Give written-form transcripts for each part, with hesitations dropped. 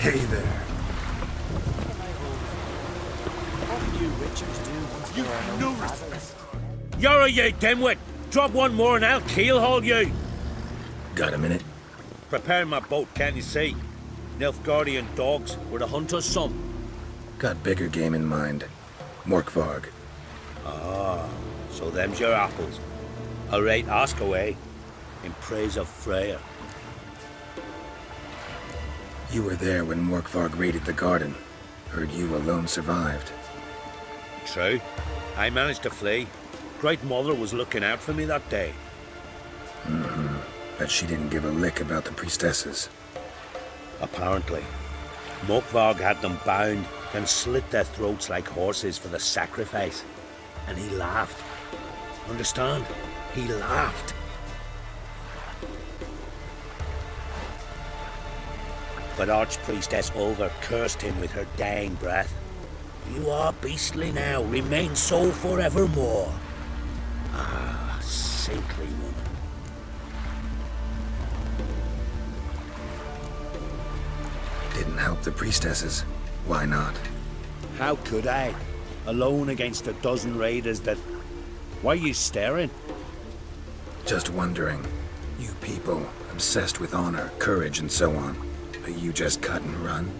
Hey there. You're a you dimwit! Drop one more and I'll keelhaul you! Got a minute? Preparing my boat, can't you see? Nilfgaardian dogs were to hunt us some. Got bigger game in mind. Morkvarg. Ah, so them's your apples. All right, ask away. In praise of Freya. You were there when Morkvarg raided the garden. Heard you alone survived. True. I managed to flee. Great Mother was looking out for me that day. But she didn't give a lick about the priestesses. Apparently. Morkvarg had them bound and slit their throats like horses for the sacrifice. And he laughed. Understand? He laughed. But Archpriestess Olver cursed him with her dying breath. You are beastly now, remain so forevermore. Ah, saintly woman. Didn't help the priestesses. Why not? How could I? Alone against a dozen raiders that... Why are you staring? Just wondering. You people, obsessed with honor, courage, and so on. But you just cut and run?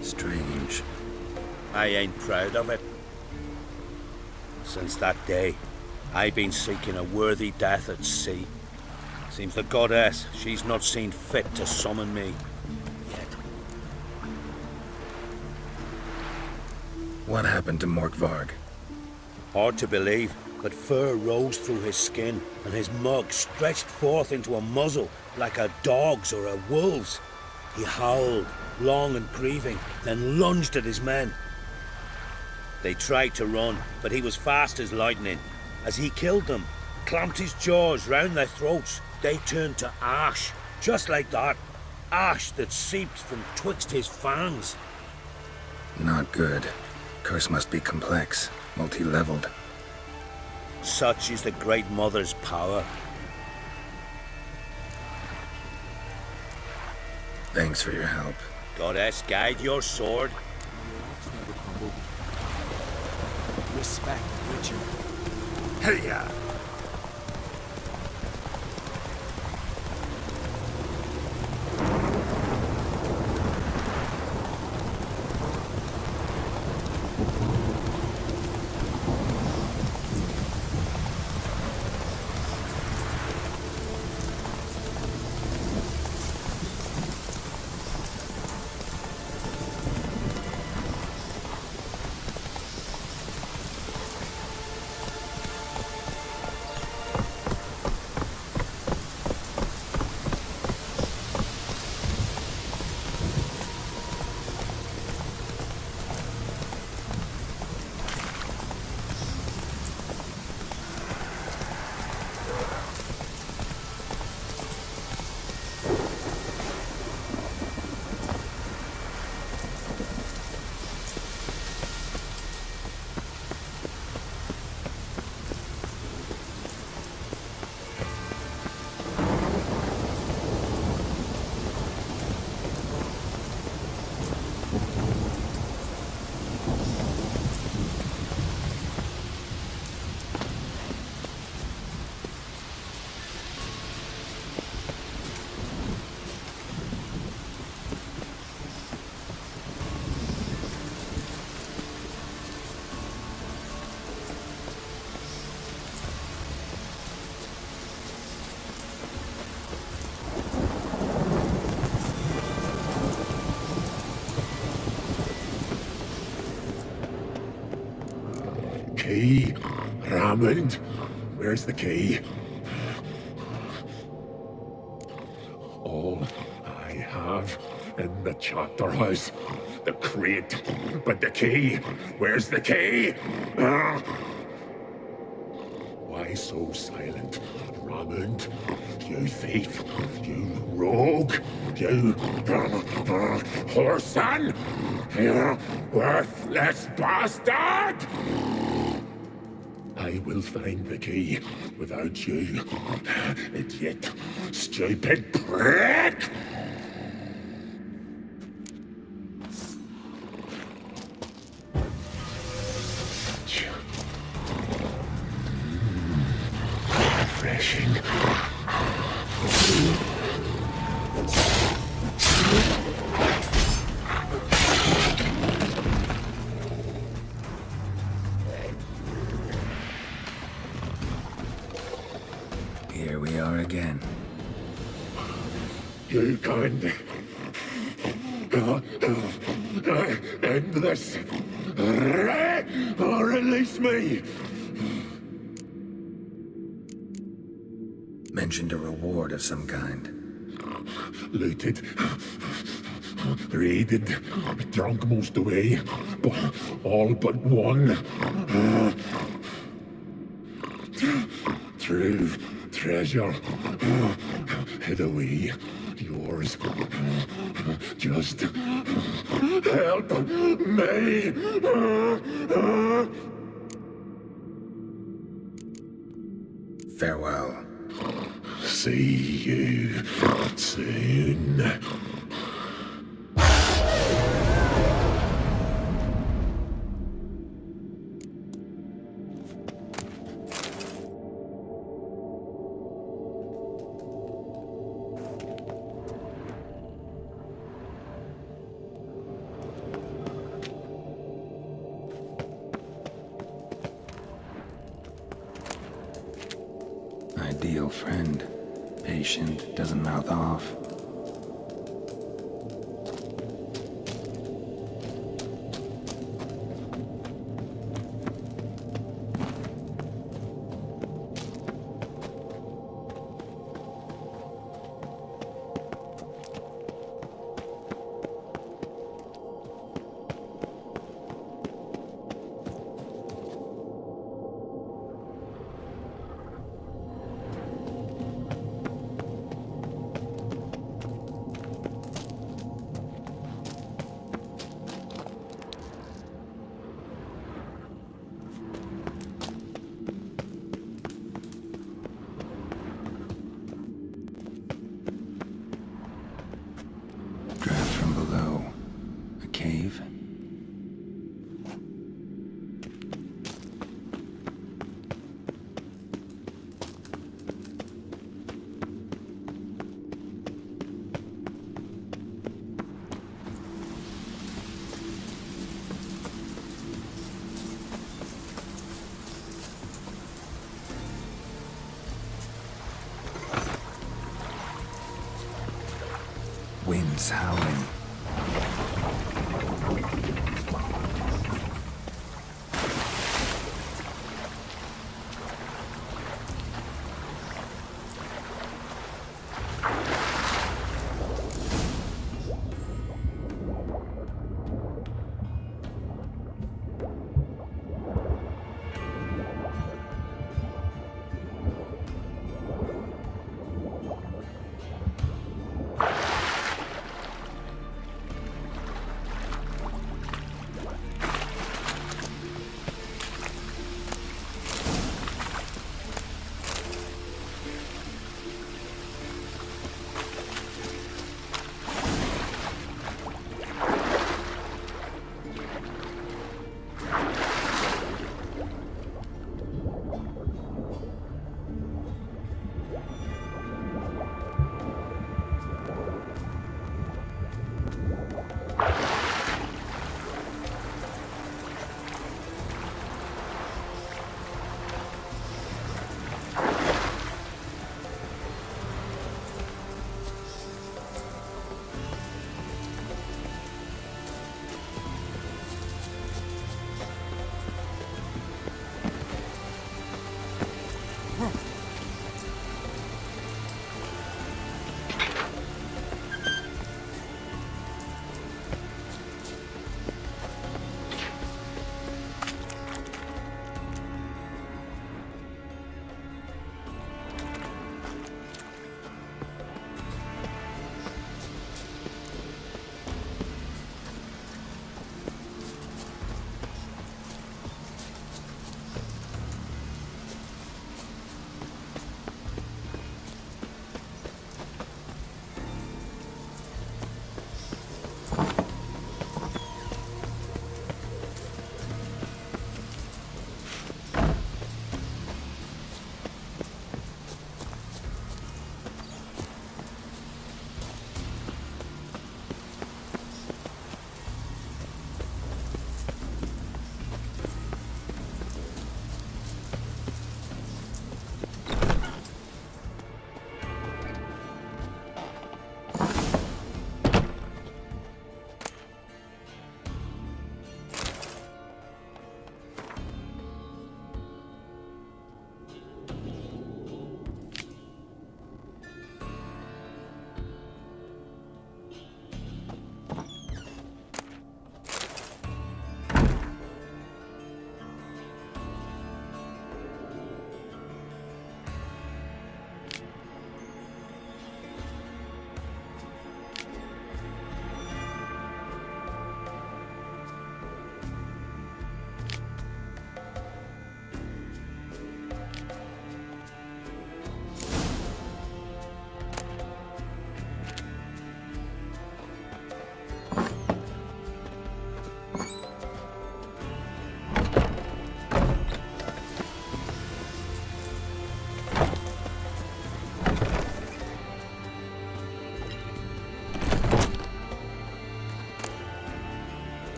Strange. I ain't proud of it. Since that day, I've been seeking a worthy death at sea. Seems the goddess, she's not seen fit to summon me yet. What happened to Morkvarg? Hard to believe, but fur rose through his skin, and his mug stretched forth into a muzzle like a dog's or a wolf's. He howled, long and grieving, then lunged at his men. They tried to run, but he was fast as lightning. As he killed them, clamped his jaws round their throats, they turned to ash, just like that. Ash that seeped from twixt his fangs. Not good. Curse must be complex, multi-leveled. Such is the Great Mother's power. Thanks for your help. Goddess, guide your sword. Respect, Richard. Hey-ya! Key? Raymond? Where's the key? All I have in the chapter house. The crate. But the key? Where's the key? Why so silent? Raymond? You thief. You rogue. You whoreson. You worthless bastard! I will find the key without you, idiot, stupid prick! You can end this. Or release me. Mentioned a reward of some kind. Looted. Raided. Drunk most away. All but one. True treasure. Hid away. Yours. Just help me. Farewell. See you soon. Ideal friend. Patient, doesn't mouth off. Draft from below. A cave? Winds howling.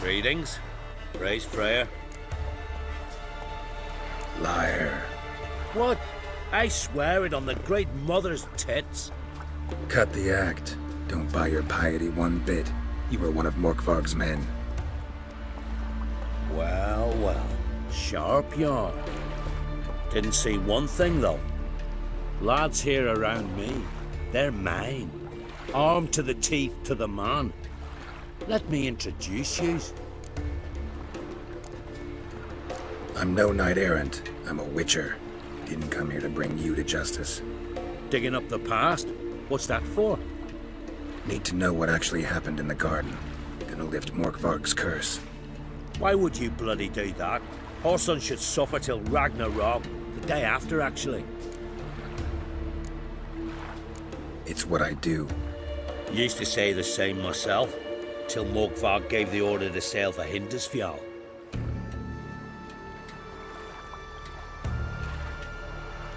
Greetings. Praise Freya. Liar. What? I swear it on the great mother's tits. Cut the act. Don't buy your piety one bit. You were one of Morkvarg's men. Well, well. Sharp yarn. Didn't see one thing, though. Lads here around me, they're mine. Armed to the teeth to the man. Let me introduce yous. I'm no knight-errant. I'm a witcher. Didn't come here to bring you to justice. Digging up the past? What's that for? Need to know what actually happened in the garden. Gonna lift Morkvarg's curse. Why would you bloody do that? Our son should suffer till Ragnarok. The day after, actually. It's what I do. Used to say the same myself, till Morkvarg gave the order to sail for Hindisfjall.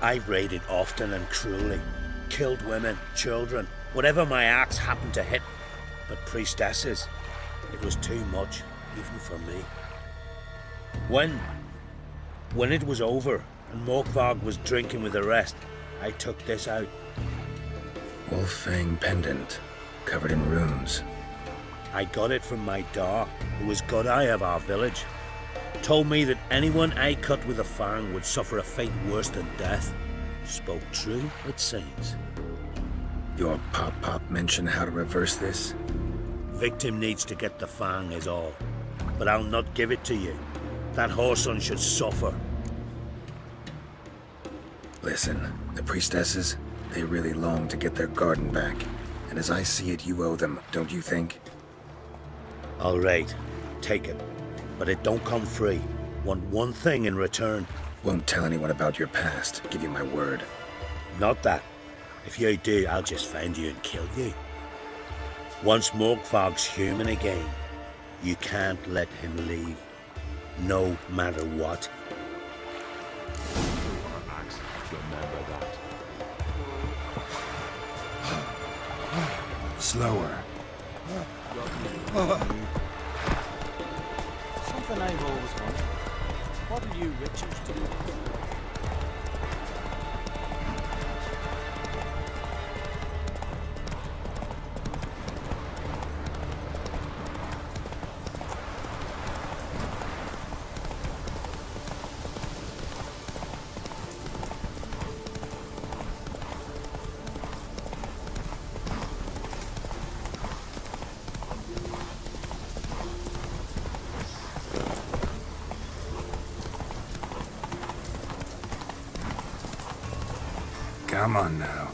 I've raided often and cruelly, killed women, children, whatever my axe happened to hit. But priestesses, it was too much, even for me. When it was over and Morkvarg was drinking with the rest, I took this out. Wolf-fang pendant, covered in runes. I got it from my da, who was GOTY of our village. Told me that anyone I cut with a fang would suffer a fate worse than death. Spoke true, it seems. Your pop-pop mention how to reverse this? Victim needs to get the fang is all. But I'll not give it to you. That whoreson should suffer. Listen, the priestesses, they really long to get their garden back. And as I see it, you owe them, don't you think? All right, take it. But it don't come free. Want one thing in return. Won't tell anyone about your past, give you my word. Not that. If you do, I'll just find you and kill you. Once Morkvarg's human again, you can't let him leave. No matter what. Remember that. Slower. Something I've always wanted. What do you witchers do? Come on now.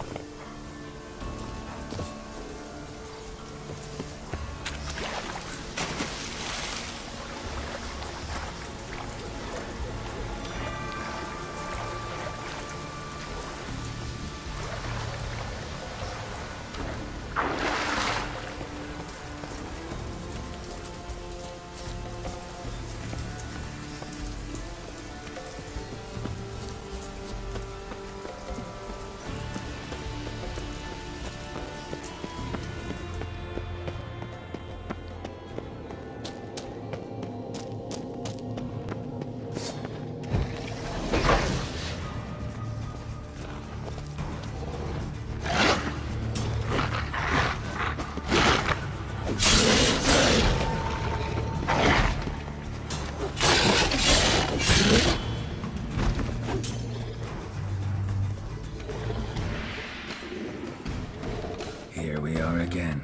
Here we are again.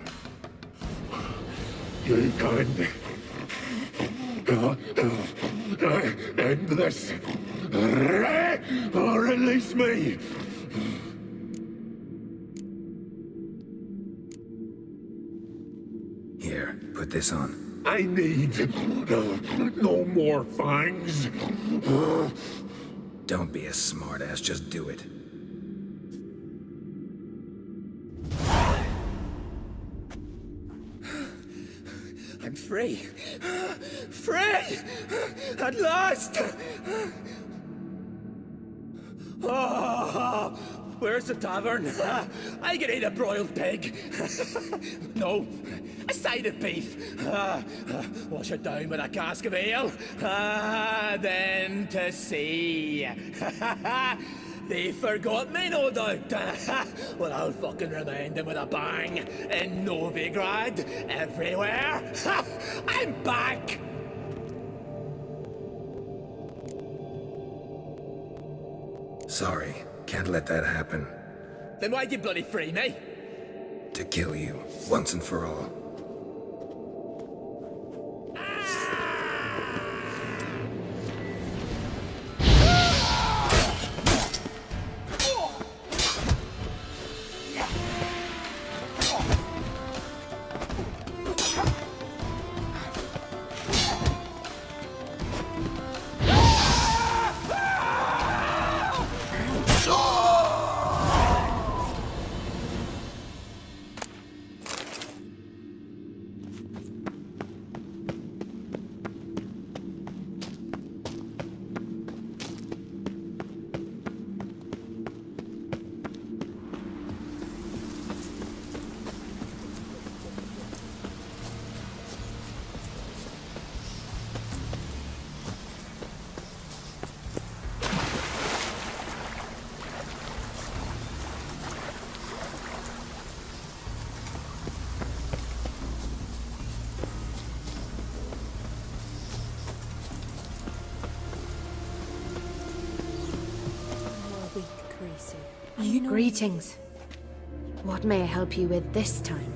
You can end this, or release me. Here, put this on. I need no more fangs. Don't be a smartass, just do it. I'm free. Free! At last! Oh, Where's the tavern? I can eat a broiled pig. No, a side of beef. Wash it down with a cask of ale. Then to sea. They forgot me, no doubt. Well, I'll fucking remind them with a bang. In Novigrad, everywhere. I'm back! Sorry, can't let that happen. Then why'd you bloody free me? To kill you, once and for all. Greetings. What may I help you with this time?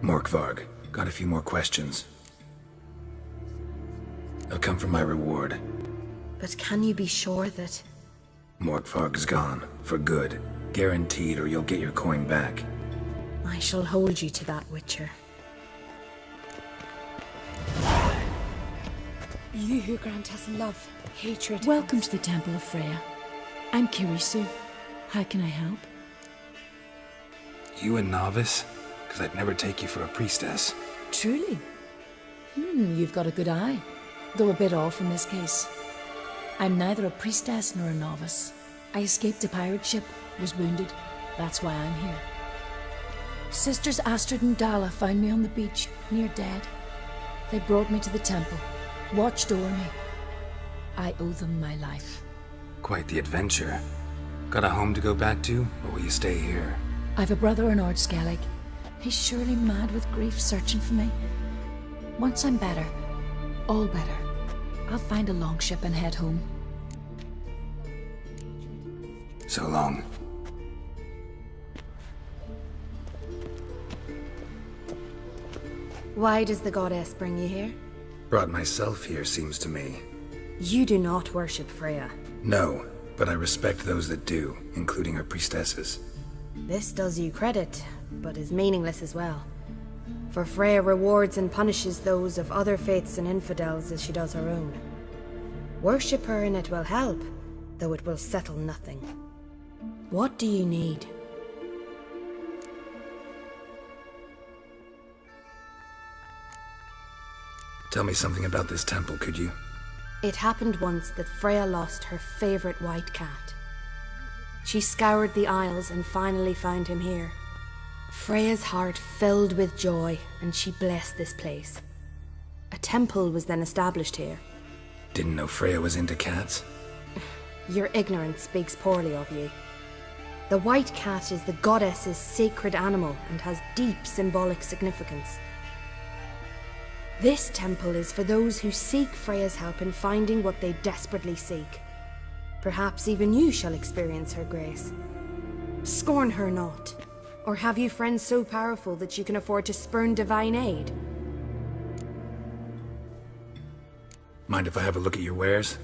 Morkvarg, got a few more questions. I've come for my reward. But can you be sure that... Morkvarg's gone, for good. Guaranteed, or you'll get your coin back. I shall hold you to that, Witcher. You who grant us love, hatred... Welcome to the Temple of Freya. I'm Kirisu. How can I help? You a novice? Because I'd never take you for a priestess. Truly? You've got a good eye. Though a bit off in this case. I'm neither a priestess nor a novice. I escaped a pirate ship, was wounded. That's why I'm here. Sisters Astrid and Dala found me on the beach, near dead. They brought me to the temple, watched over me. I owe them my life. Quite the adventure. Got a home to go back to, or will you stay here? I've a brother in Ard Skellig. He's surely mad with grief searching for me. Once I'm better, all better, I'll find a longship and head home. So long. Why does the goddess bring you here? Brought myself here, seems to me. You do not worship Freya. No, but I respect those that do, including her priestesses. This does you credit, but is meaningless as well. For Freya rewards and punishes those of other faiths and infidels as she does her own. Worship her and it will help, though it will settle nothing. What do you need? Tell me something about this temple, could you? It happened once that Freya lost her favorite white cat. She scoured the Isles and finally found him here. Freya's heart filled with joy, and she blessed this place. A temple was then established here. Didn't know Freya was into cats? Your ignorance speaks poorly of you. The white cat is the goddess's sacred animal and has deep symbolic significance. This temple is for those who seek Freya's help in finding what they desperately seek. Perhaps even you shall experience her grace. Scorn her not. Or have you friends so powerful that you can afford to spurn divine aid? Mind if I have a look at your wares?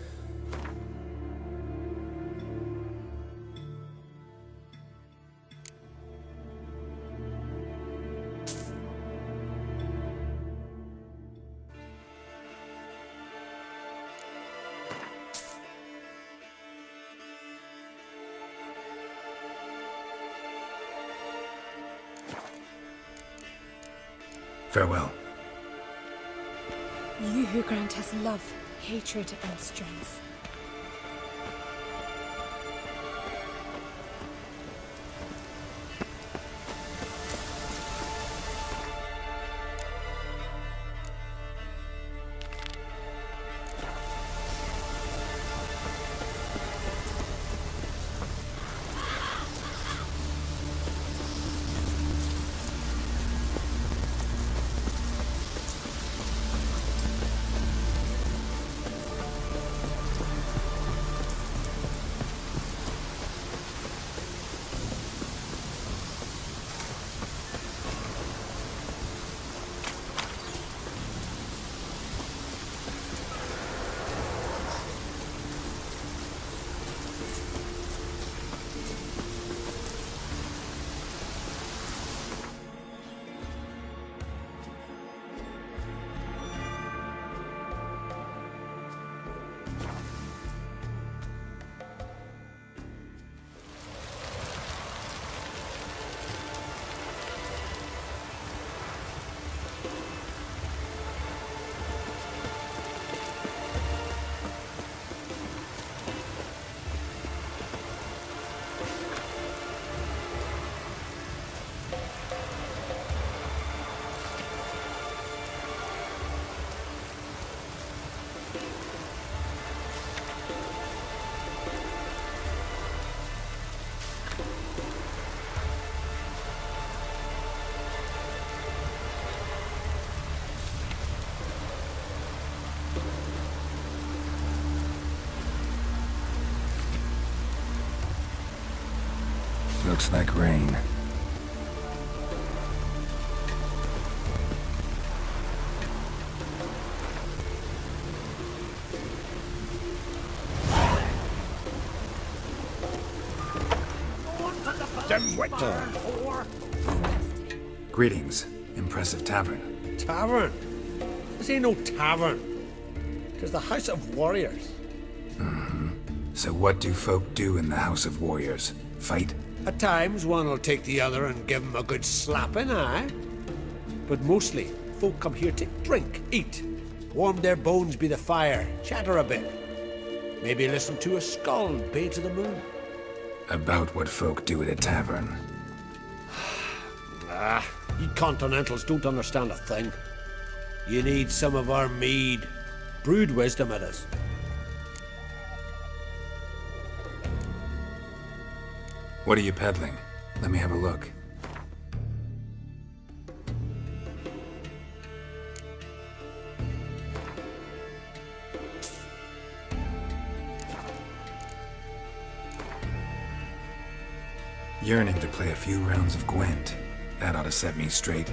Farewell. You who grant us love, hatred, and strength. Looks like rain. Greetings. Impressive tavern. Tavern? This ain't no tavern. 'Tis the House of Warriors. So what do folk do in the House of Warriors? Fight? At times, one will take the other and give 'em a good slapping, aye? But mostly, folk come here to drink, eat, warm their bones by the fire, chatter a bit. Maybe listen to a skull bay to the moon. About what folk do at a tavern. You Continentals don't understand a thing. You need some of our mead. Brewed wisdom it is. What are you peddling? Let me have a look. Yearning to play a few rounds of Gwent. That ought to set me straight.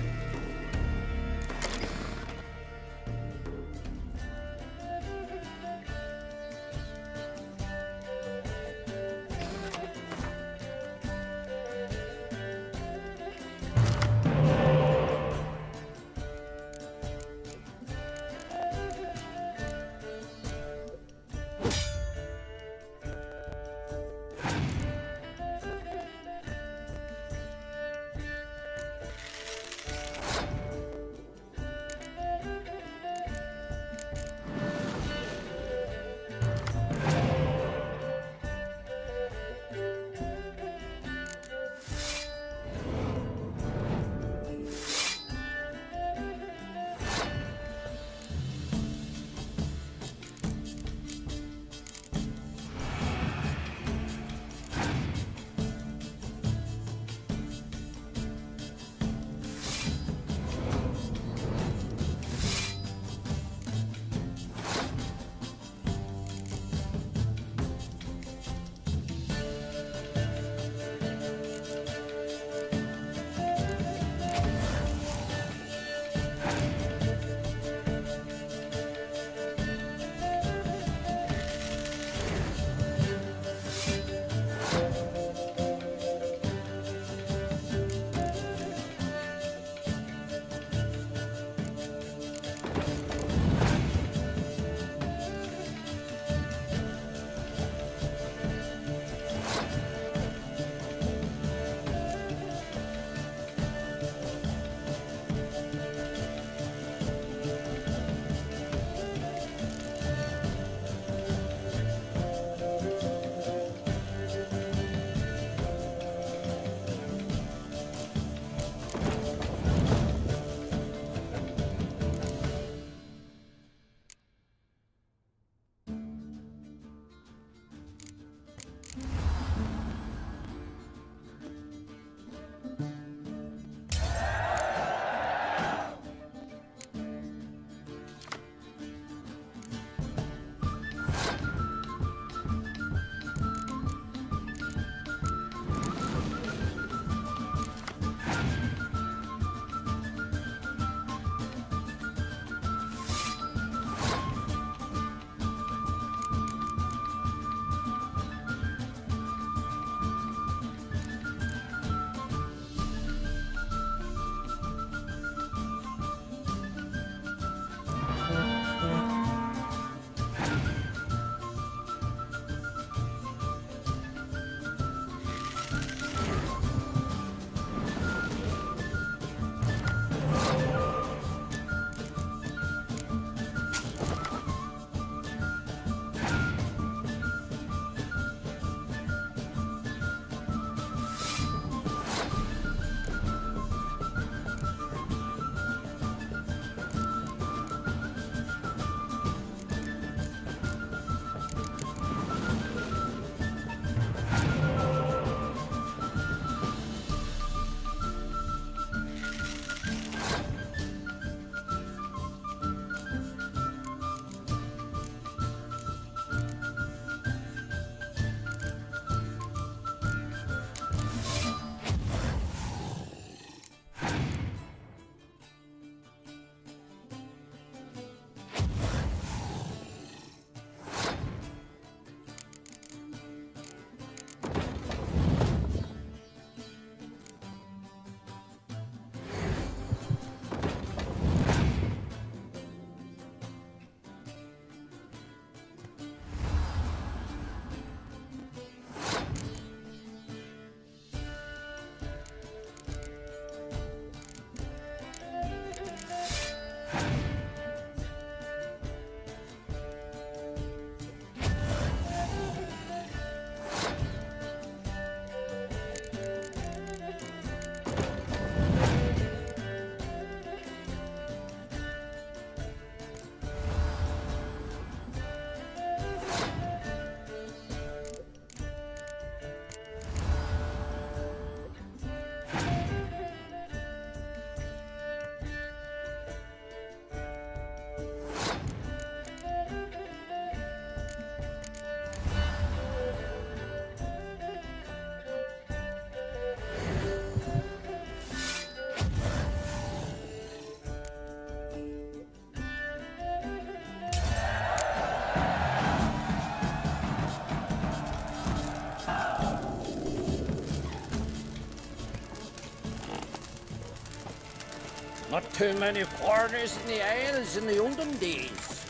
Not too many foreigners in the Isles in the olden days.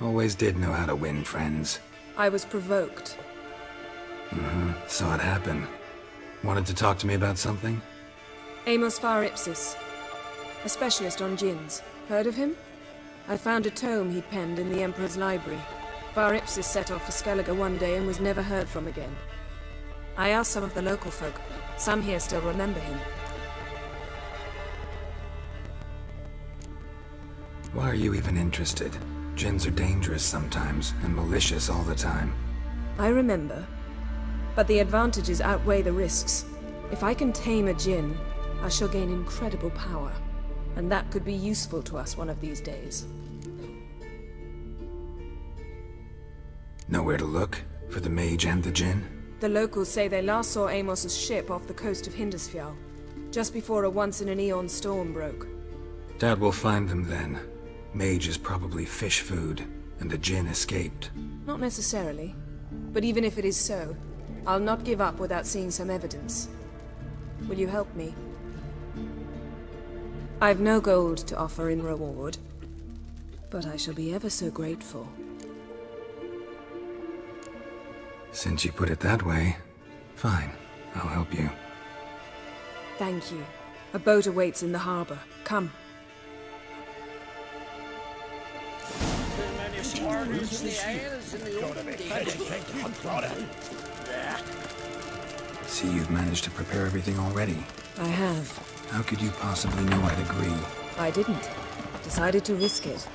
Always did know how to win friends. I was provoked. Saw it happen. Wanted to talk to me about something? Amos Far Ipsis, a specialist on djinns. Heard of him? I found a tome he'd penned in the Emperor's library. Far Ipsis set off for Skellige one day and was never heard from again. I asked some of the local folk. Some here still remember him. Why are you even interested? Djinns are dangerous sometimes, and malicious all the time. I remember. But the advantages outweigh the risks. If I can tame a djinn, I shall gain incredible power. And that could be useful to us one of these days. Nowhere to look? For the mage and the djinn? The locals say they last saw Amos's ship off the coast of Hindisfjall, just before a once-in-an-eon storm broke. Doubt we'll find them then. Mage is probably fish food, and the djinn escaped. Not necessarily. But even if it is so, I'll not give up without seeing some evidence. Will you help me? I've no gold to offer in reward, but I shall be ever so grateful. Since you put it that way, fine. I'll help you. Thank you. A boat awaits in the harbor. Come. Too many foreigners in the Isles in the olden days. See, you've managed to prepare everything already. I have. How could you possibly know I'd agree? I didn't. Decided to risk it.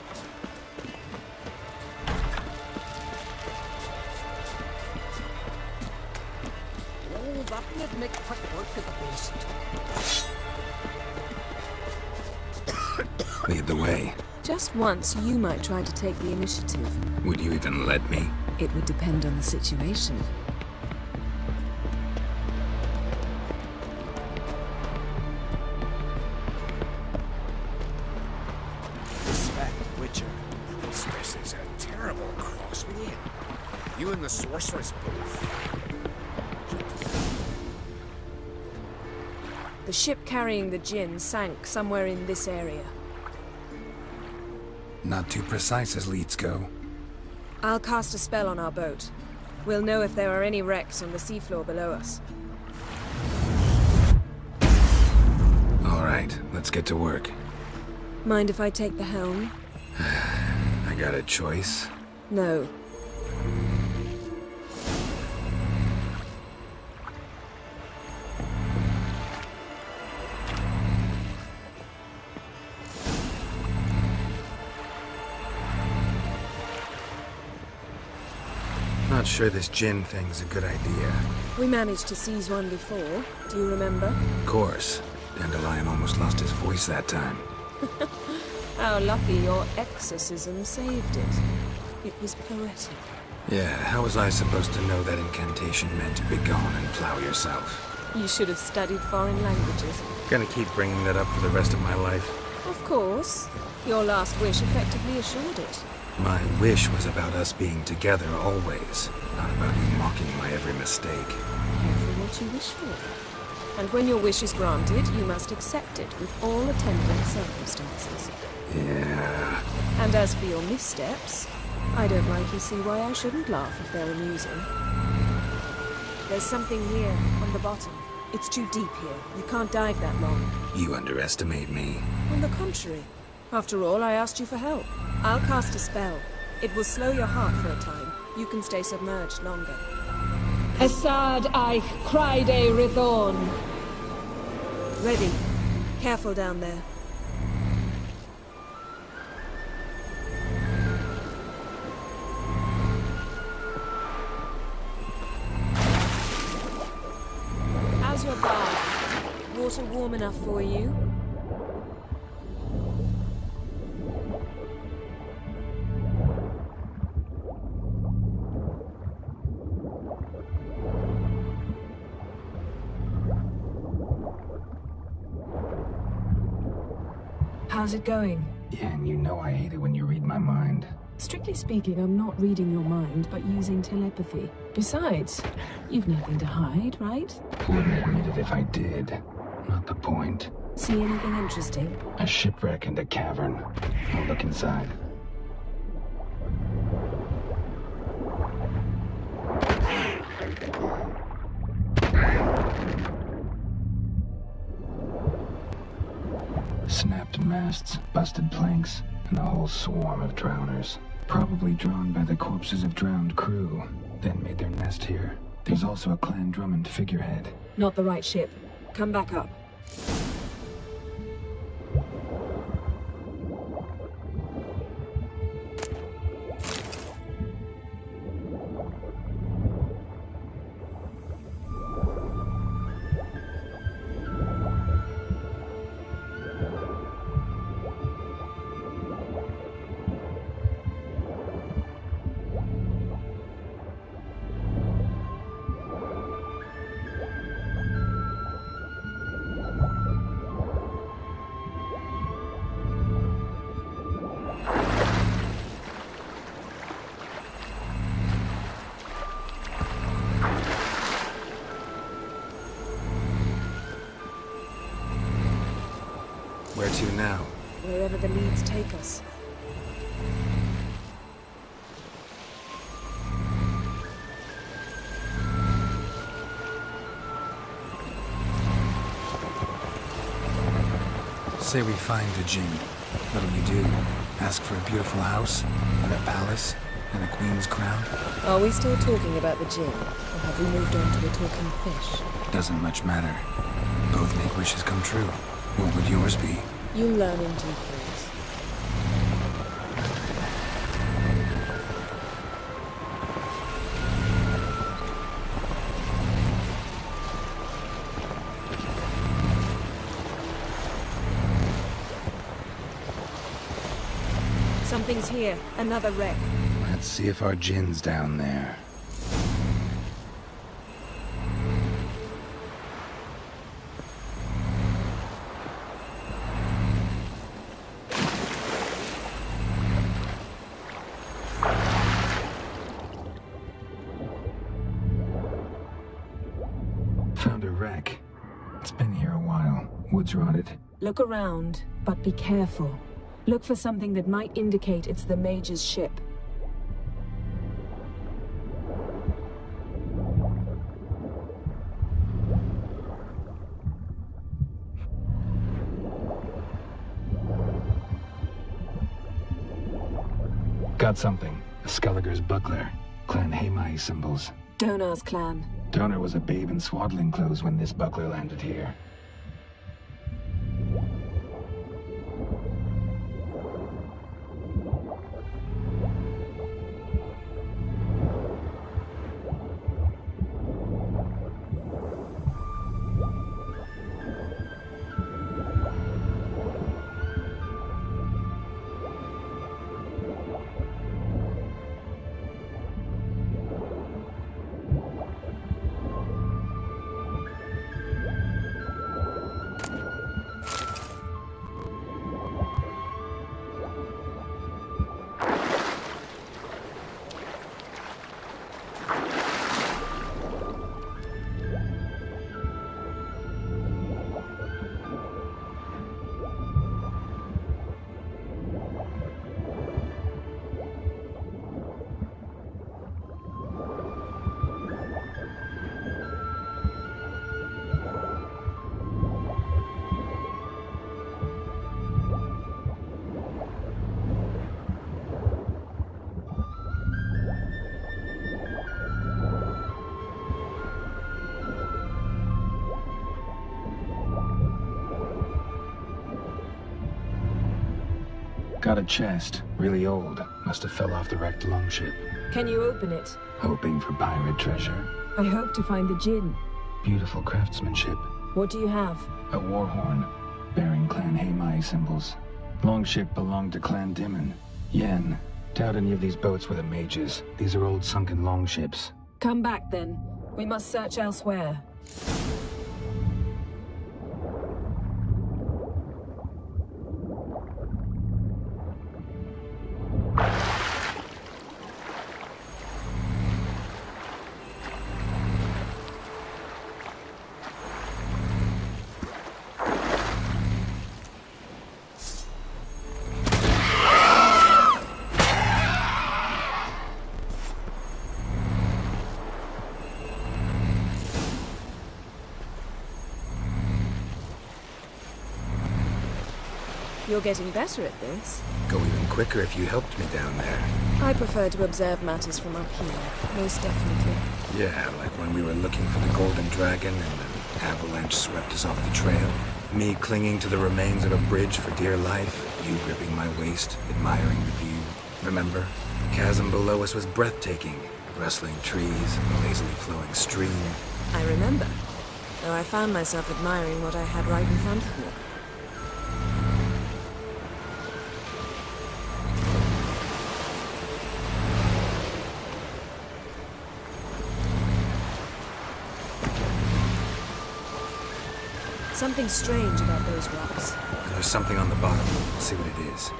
Oh, that would make quick work of the beast. Lead the way. Just once, you might try to take the initiative. Would you even let me? It would depend on the situation. Respect, Witcher. This is a terrible cross with you. You and the sorceress both. The ship carrying the djinn sank somewhere in this area. Not too precise as leads go. I'll cast a spell on our boat. We'll know if there are any wrecks on the seafloor below us. All right, let's get to work. Mind if I take the helm? I got a choice. No. Not sure this djinn thing's a good idea. We managed to seize one before. Do you remember? Of course. Dandelion almost lost his voice that time. How lucky your exorcism saved it. It was poetic. Yeah, how was I supposed to know that incantation meant begone and plow yourself? You should have studied foreign languages. Gonna keep bringing that up for the rest of my life. Of course. Your last wish effectively assured it. My wish was about us being together always, not about you mocking my every mistake. Careful what you wish for. And when your wish is granted, you must accept it with all attendant circumstances. Yeah. And as for your missteps, I don't likely see why I shouldn't laugh if they're amusing. There's something here, on the bottom. It's too deep here. You can't dive that long. You underestimate me. On the contrary. After all, I asked you for help. I'll cast a spell. It will slow your heart for a time. You can stay submerged longer. Assad I cried a Rithorn. Ready. Careful down there. How's your bath? Water warm enough for you? How's it going? Yeah, and you know I hate it when you read my mind. Strictly speaking, I'm not reading your mind, but using telepathy. Besides, you've nothing to hide, right? Wouldn't admit it if I did. Not the point. See anything interesting? A shipwreck and a cavern. I'll look inside. Snapped masts, busted planks, and a whole swarm of drowners. Probably drawn by the corpses of drowned crew, then made their nest here. There's also a Clan Drummond figurehead. Not the right ship. Come back up. Where to now? Wherever the leads take us. Say we find the Jinn. What'll you do? Ask for a beautiful house? And a palace? And a queen's crown? Are we still talking about the Jinn? Or have we moved on to a talking fish? Doesn't much matter. Both make wishes come true. What would yours be? You'll learn in due course. Something's here. Another wreck. Let's see if our Jinn's down there. Found a wreck. It's been here a while. Wood's rotted. Look around, but be careful. Look for something that might indicate it's the Mage's ship. Got something. A Skelliger's buckler. Clan Haemai symbols. Donar's clan. Donar was a babe in swaddling clothes when this buckler landed here. Got a chest. Really old. Must have fell off the wrecked longship. Can you open it? Hoping for pirate treasure. I hope to find the Jinn. Beautiful craftsmanship. What do you have? A war horn, bearing Clan Haemai symbols. Longship belonged to Clan Dimon. Yen. Doubt any of these boats were the mages. These are old sunken longships. Come back then. We must search elsewhere. You're getting better at this. Go even quicker if you helped me down there. I prefer to observe matters from up here, most definitely. Yeah, like when we were looking for the Golden Dragon and an avalanche swept us off the trail. Me clinging to the remains of a bridge for dear life, you gripping my waist, admiring the view. Remember? The chasm below us was breathtaking. Rustling trees, a lazily flowing stream. I remember, though I found myself admiring what I had right in front of me. Something strange about those rocks. And there's something on the bottom. Let's see what it is.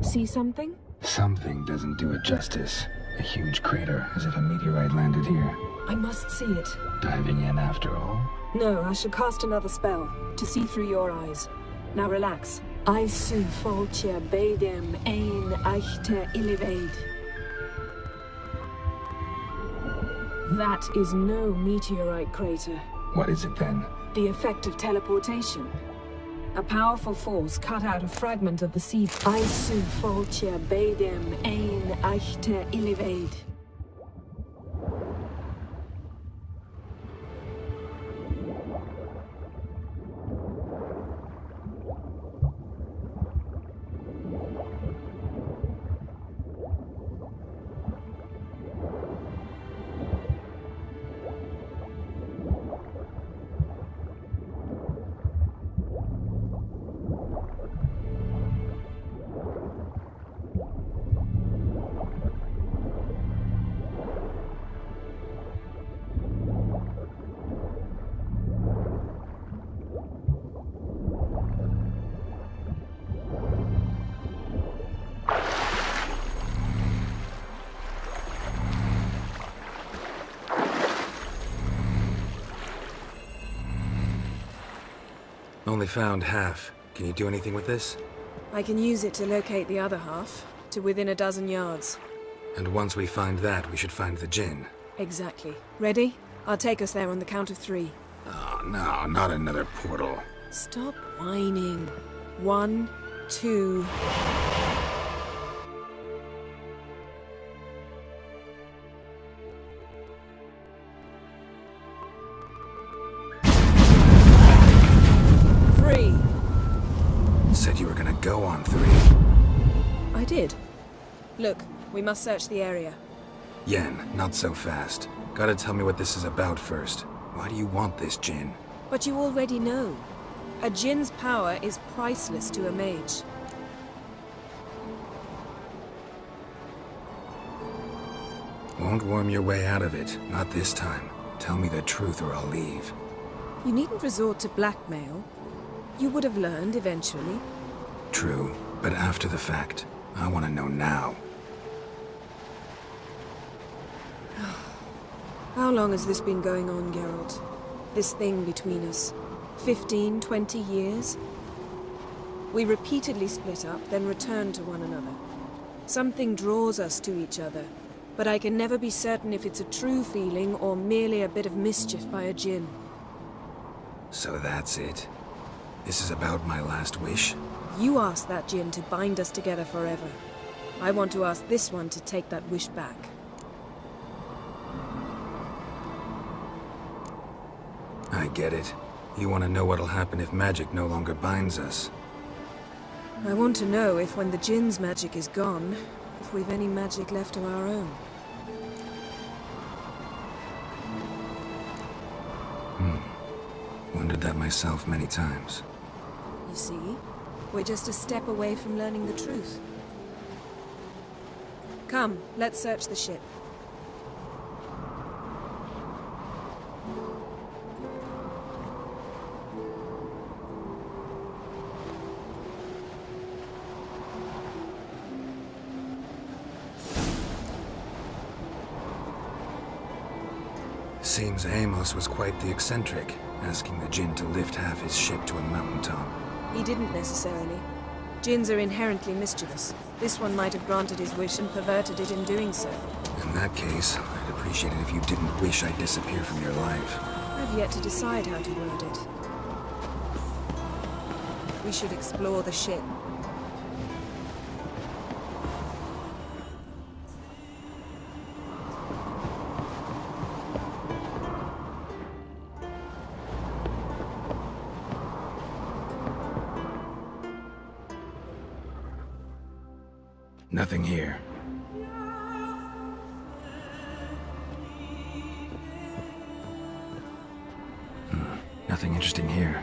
See something? Something doesn't do it justice. A huge crater, as if a meteorite landed here. I must see it. Diving in after all? No, I should cast another spell to see through your eyes. Now relax. I su foltia bedem ein eichte illivaid. That is no meteorite crater. What is it then? The effect of teleportation. A powerful force cut out a fragment of the sea. I su foltia bedem ein eichte illivaid. Only found half. Can you do anything with this? I can use it to locate the other half, to within a dozen yards. And once we find that, we should find the Jinn. Exactly. Ready? I'll take us there on the count of 3. Oh, no, not another portal. Stop whining. 1, 2... Said you were gonna go on 3. I did. Look, we must search the area. Yen, not so fast. Gotta tell me what this is about first. Why do you want this Jinn? But you already know. A Jinn's power is priceless to a mage. Won't worm your way out of it. Not this time. Tell me the truth or I'll leave. You needn't resort to blackmail. You would have learned eventually. True, but after the fact. I want to know now. How long has this been going on, Geralt? This thing between us? 15, 20 years? We repeatedly split up, then returned to one another. Something draws us to each other, but I can never be certain if it's a true feeling or merely a bit of mischief by a Jinn. So that's it. This is about my last wish? You asked that Jinn to bind us together forever. I want to ask this one to take that wish back. I get it. You want to know what'll happen if magic no longer binds us. I want to know if when the Jinn's magic is gone, if we've any magic left of our own. Wondered that myself many times. You see? We're just a step away from learning the truth. Come, let's search the ship. seems Amos was quite the eccentric, asking the Jinn to lift half his ship to a mountaintop. He didn't necessarily. Jinns are inherently mischievous. This one might have granted his wish and perverted it in doing so. In that case, I'd appreciate it if you didn't wish I'd disappear from your life. I've yet to decide how to word it. We should explore the ship. Nothing here. Nothing interesting here.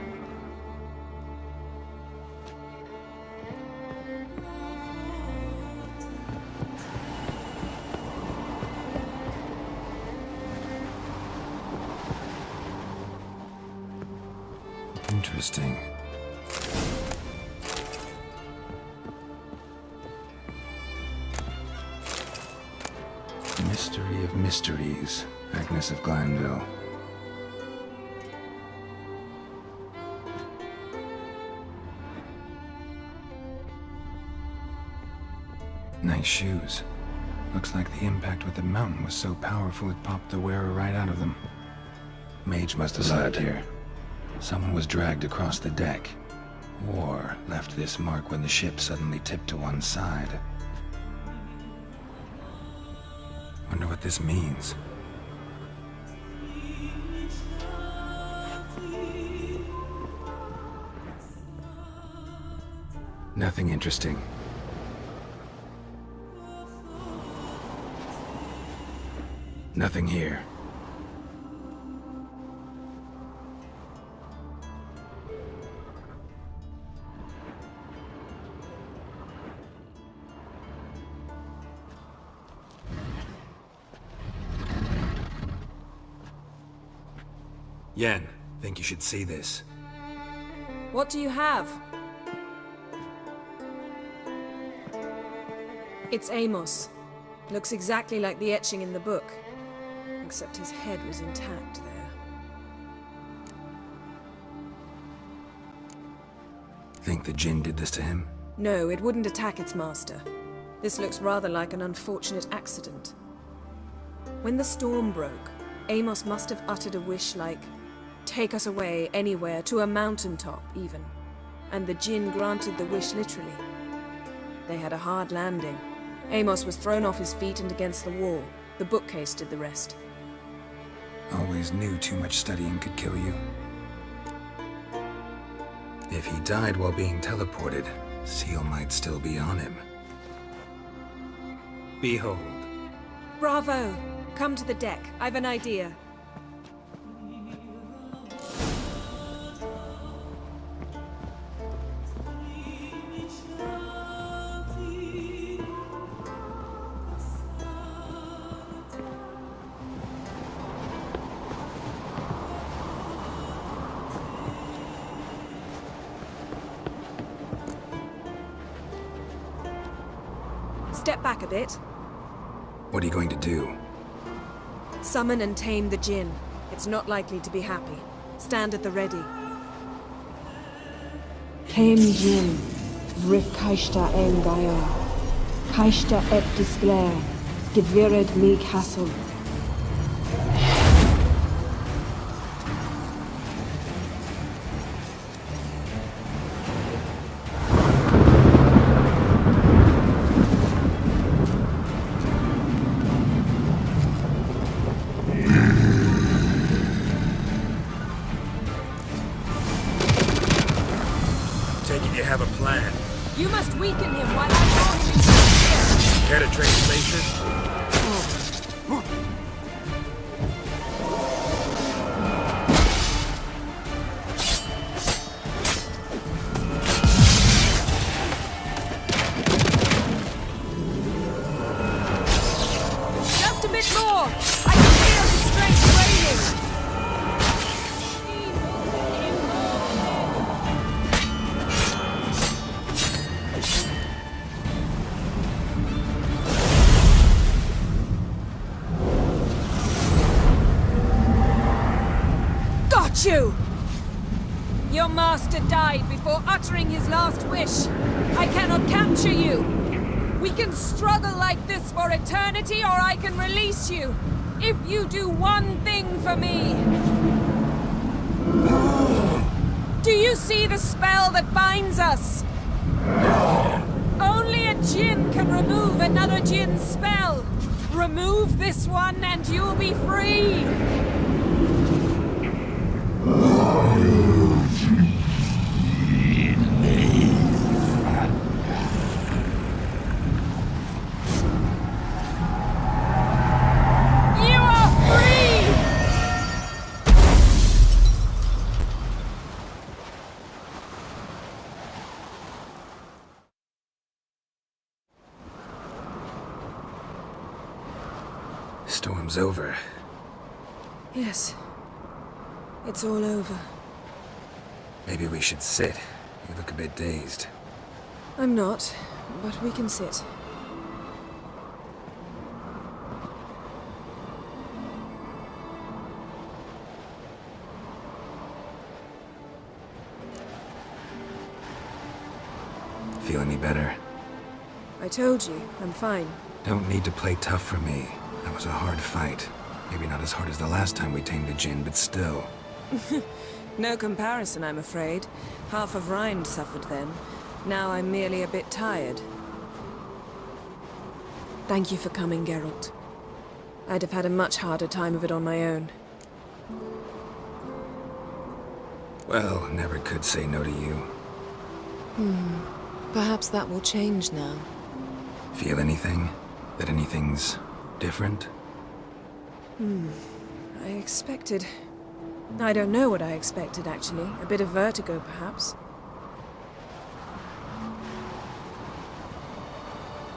Interesting. Mystery of mysteries, Agnes of Glanville. Nice shoes. Looks like the impact with the mountain was so powerful it popped the wearer right out of them. Mage must have slept here. Someone was dragged across the deck. Or left this mark when the ship suddenly tipped to one side. Wonder what this means. Nothing interesting. Nothing here. Yen, think you should see this. What do you have? It's Amos. Looks exactly like the etching in the book. Except his head was intact there. Think the Jinn did this to him? No, it wouldn't attack its master. This looks rather like an unfortunate accident. When the storm broke, Amos must have uttered a wish like, "Take us away, anywhere, to a mountaintop, even." And the Jinn granted the wish literally. They had a hard landing. Amos was thrown off his feet and against the wall. The bookcase did the rest. Always knew too much studying could kill you. If he died while being teleported, Seal might still be on him. Behold. Bravo! Come to the deck. I've an idea. Step back a bit. What are you going to do? Summon and tame the Jinn. It's not likely to be happy. Stand at the ready. Tame Jinn, Vrif Kaishta en Gaia, Kaishta et Disglair, Gevired me Castle. You have a plan. You must weaken him while I draw him into the spear. Care to trade places? Just a bit more! I can feel his strength waning! got you! Your master died before uttering his last wish. I cannot capture you. We can struggle like this for eternity, or I can release you. If you do one thing for me. Do you see the spell that binds us? Only a djinn can remove another djinn's spell. Remove this one and you'll be free. You are free! Storm's over. Yes. It's all over. Maybe we should sit. You look a bit dazed. I'm not, but we can sit. Feel any better? I told you, I'm fine. Don't need to play tough for me. That was a hard fight. Maybe not as hard as the last time we tamed a djinn, but still. No comparison, I'm afraid. Half of Rind suffered then. Now I'm merely a bit tired. Thank you for coming, Geralt. I'd have had a much harder time of it on my own. Well, never could say no to you. Perhaps that will change now. Feel anything? That anything's different? I expected... I don't know what I expected, actually. A bit of vertigo, perhaps.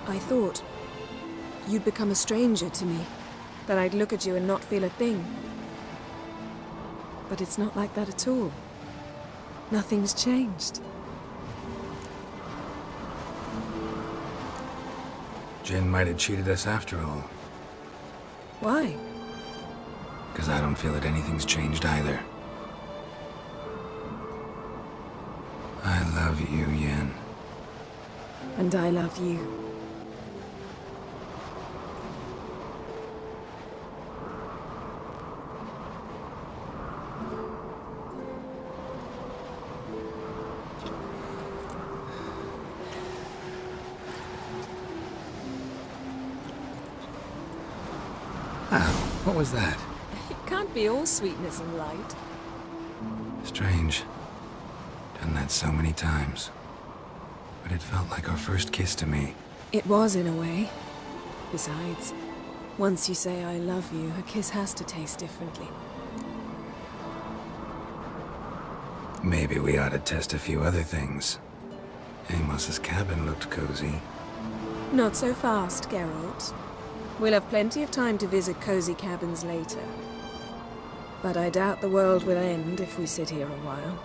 I thought you'd become a stranger to me. That I'd look at you and not feel a thing. But it's not like that at all. Nothing's changed. Jinn might have cheated us after all. Why? Because I don't feel that anything's changed either. I love you, Yen. And I love you. Ow, what was that? It can't be all sweetness and light. Strange. Done that so many times. But it felt like our first kiss to me. It was, in a way. Besides, once you say I love you, a kiss has to taste differently. Maybe we ought to test a few other things. Amos's cabin looked cozy. Not so fast, Geralt. We'll have plenty of time to visit cozy cabins later. But I doubt the world will end if we sit here a while.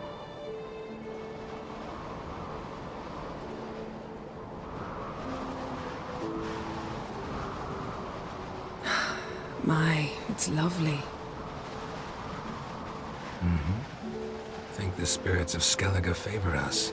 My, it's lovely. Think the spirits of Skellige favor us.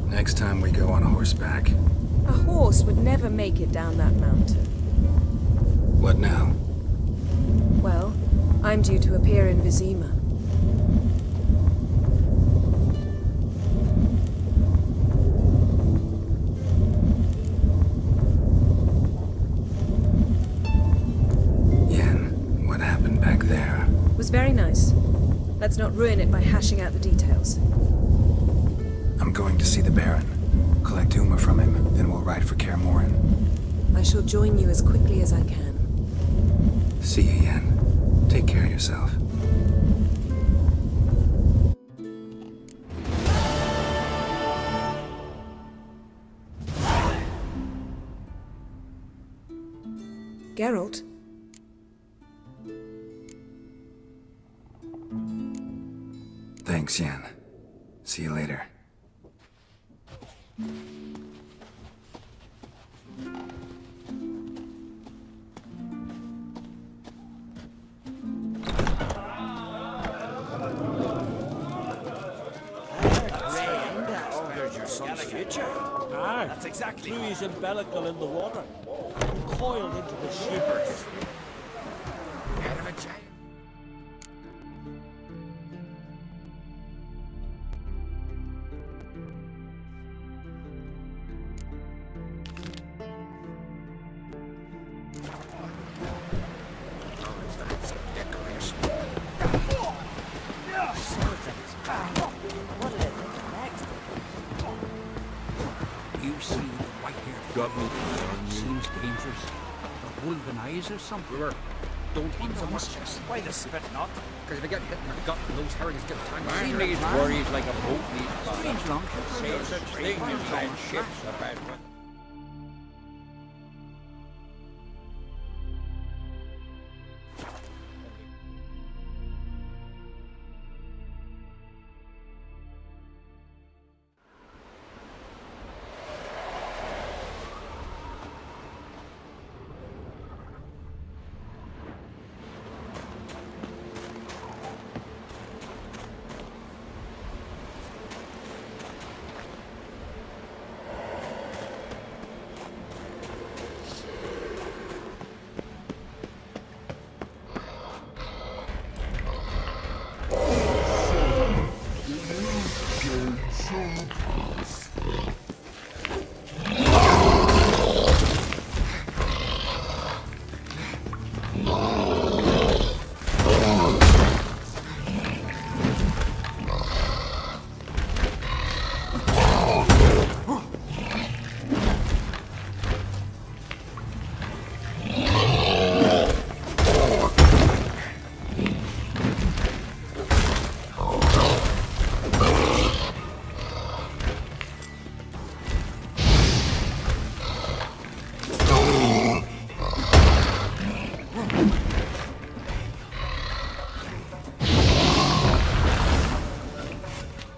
Next time we go on horseback. A horse would never make it down that mountain. What now? Well, I'm due to appear in Vizima. Yen, what happened back there? It was very nice. Let's not ruin it by hashing out the details. I'm going to see the Baron. Collect Uma from him, then we'll ride for Kaer Morhen. I shall join you as quickly as I can. See you, Yen. Take care of yourself. Geralt? Thanks, Yen. See you later. There's your son's future. Aye. That's exactly. Threw his umbilical in the water. Coiled into the ship. Head of a giant. You see the white-haired government seems dangerous. The wolven eyes or something. Don't eat so much. Why the spit not? Because if you get hit in the gut and those herrings get tangled. She needs worries like a boat needs. Strange long. Say such thing as red ships about what?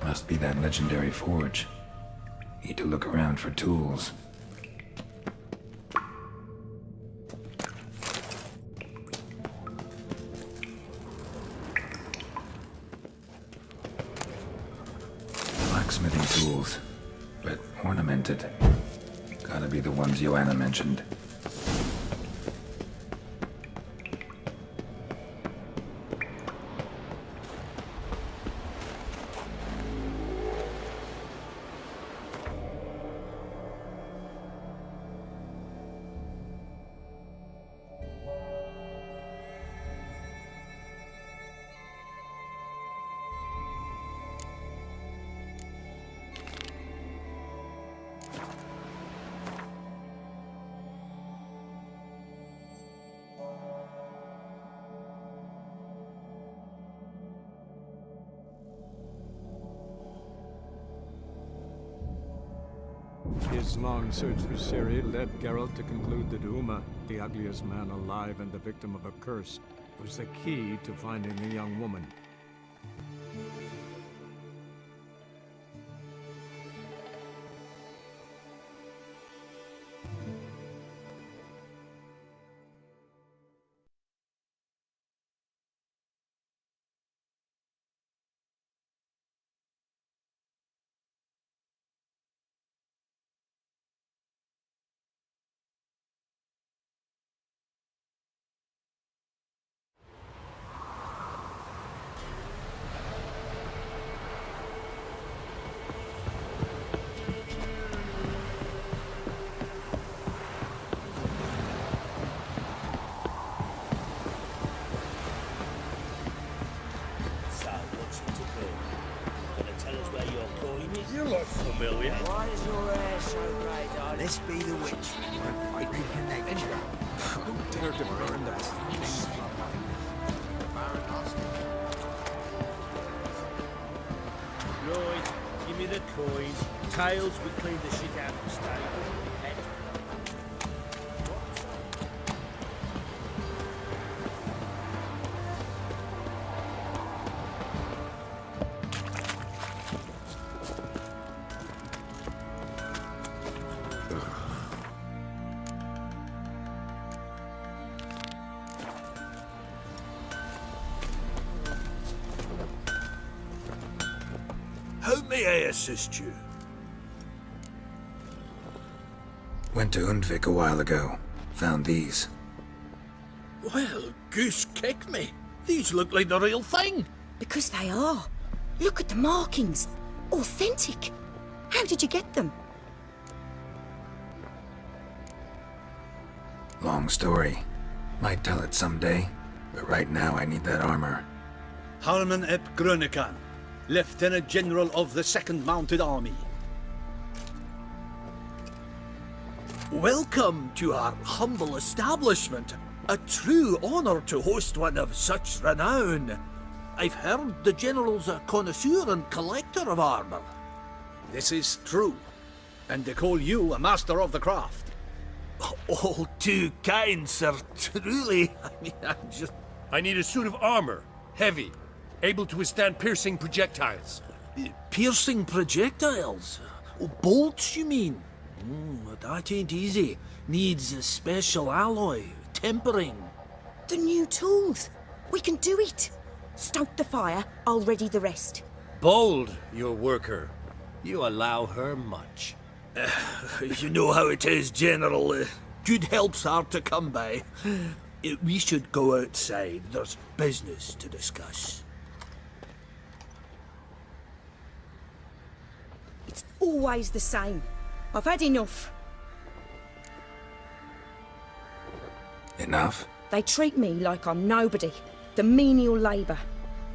Must be that legendary forge. Need to look around for tools. Blacksmithing tools, but ornamented. Gotta be the ones Joanna mentioned. His long search for Ciri led Geralt to conclude that Uma, the ugliest man alive and the victim of a curse, was the key to finding the young woman. You look familiar. Why is your hair so grey, darling? This be the witch we were fighting connection. Don't dare to burn the things. Right, give me the coins. Tails, we clean the shit out of the stable. How may I assist you? Went to Undvik a while ago. Found these. Well, goose kick me. These look like the real thing. Because they are. Look at the markings. Authentic. How did you get them? Long story. Might tell it someday, but right now I need that armor. Harman ep Grönekan, Lieutenant General of the 2nd Mounted Army. Welcome to our humble establishment. A true honor to host one of such renown. I've heard the General's a connoisseur and collector of armor. This is true, and they call you a master of the craft. All too kind, sir. Truly. I need a suit of armor. Heavy. Able to withstand piercing projectiles. Piercing projectiles? Oh, bolts, you mean? That ain't easy. Needs a special alloy. Tempering. The new tools. We can do it. Stoke the fire, I'll ready the rest. Bold, your worker. You allow her much. You know how it is, General. Good help's hard to come by. We should go outside. There's business to discuss. It's always the same. I've had enough. Enough? They treat me like I'm nobody. The menial labour.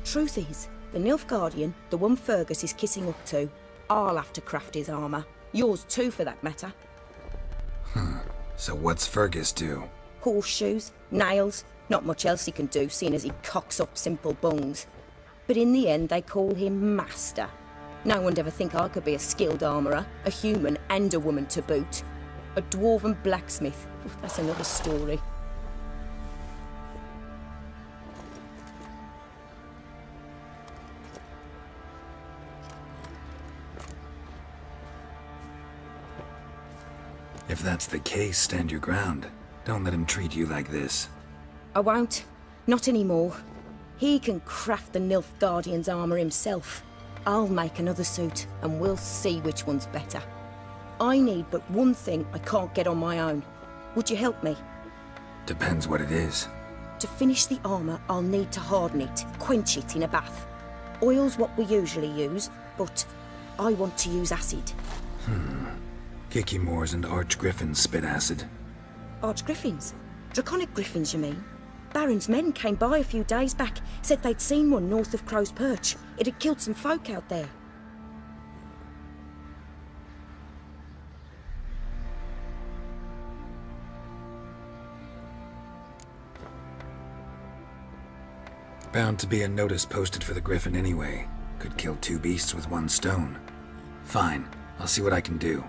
Truth is, the Nilfgaardian, the one Fergus is kissing up to, I'll have to craft his armour. Yours too, for that matter. So what's Fergus do? Horseshoes, nails, not much else he can do, seeing as he cocks up simple bungs. But in the end, they call him Master. No one'd ever think I could be a skilled armourer, a human and a woman to boot. A dwarven blacksmith, that's another story. If that's the case, stand your ground. Don't let him treat you like this. I won't. Not anymore. He can craft the Nilfgaardian's armour himself. I'll make another suit, and we'll see which one's better. I need but one thing I can't get on my own. Would you help me? Depends what it is. To finish the armour, I'll need to harden it, quench it in a bath. Oil's what we usually use, but I want to use acid. Kicky Moors and Archgriffins spit acid. Archgriffins? Draconic griffins, you mean? Baron's men came by a few days back, said they'd seen one north of Crow's Perch. It had killed some folk out there. Bound to be a notice posted for the Griffin anyway. Could kill two beasts with one stone. Fine, I'll see what I can do.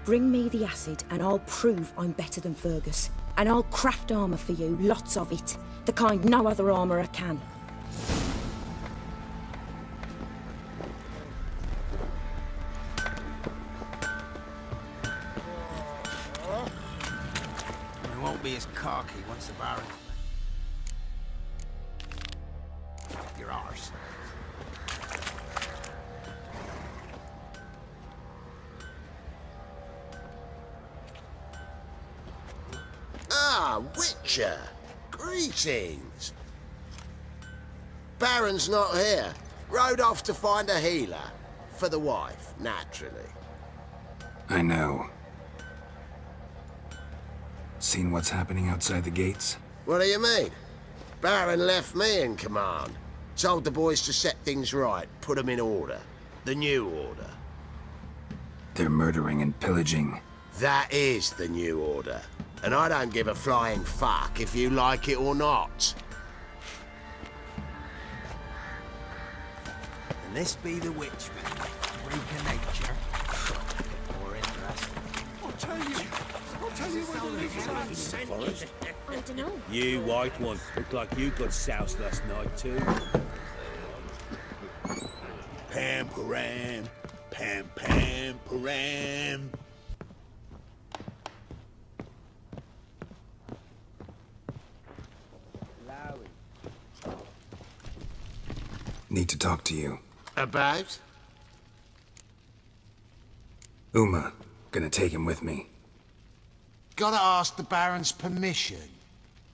Bring me the acid and I'll prove I'm better than Fergus. And I'll craft armour for you, lots of it. The kind no other armourer can. We won't be as cocky once the Baron... You're ours. Ah, Witcher! Greetings! Baron's not here. Rode off to find a healer. For the wife, naturally. I know. Seen what's happening outside the gates? What do you mean? Baron left me in command. Told the boys to set things right, put them in order. The new order. They're murdering and pillaging. That is the new order. And I don't give a flying fuck if you like it or not. And this be the witch man, freak of nature. More interesting. I'll tell you where the live I don't know. You white one, look like you got soused last night too. Pam param, pam pam param. Need to talk to you. About? Uma, gonna take him with me. Gotta ask the Baron's permission.